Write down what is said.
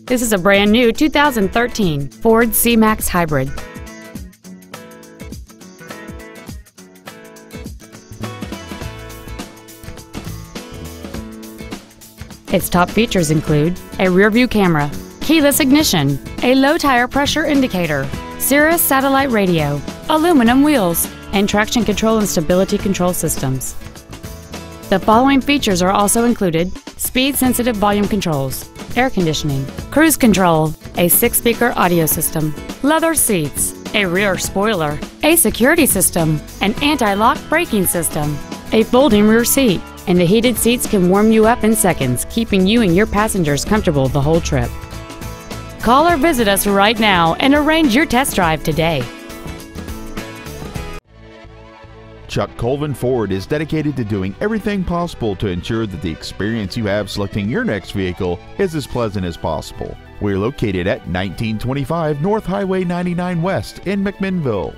This is a brand new 2013 Ford C-Max Hybrid. Its top features include a rear-view camera, keyless ignition, a low tire pressure indicator, Sirius satellite radio, aluminum wheels, and traction control and stability control systems. The following features are also included: speed-sensitive volume controls, air conditioning, cruise control, a 6-speaker audio system, leather seats, a rear spoiler, a security system, an anti-lock braking system, a folding rear seat, and the heated seats can warm you up in seconds, keeping you and your passengers comfortable the whole trip. Call or visit us right now and arrange your test drive today. Chuck Colvin Ford is dedicated to doing everything possible to ensure that the experience you have selecting your next vehicle is as pleasant as possible. We're located at 1925 North Highway 99 West in McMinnville.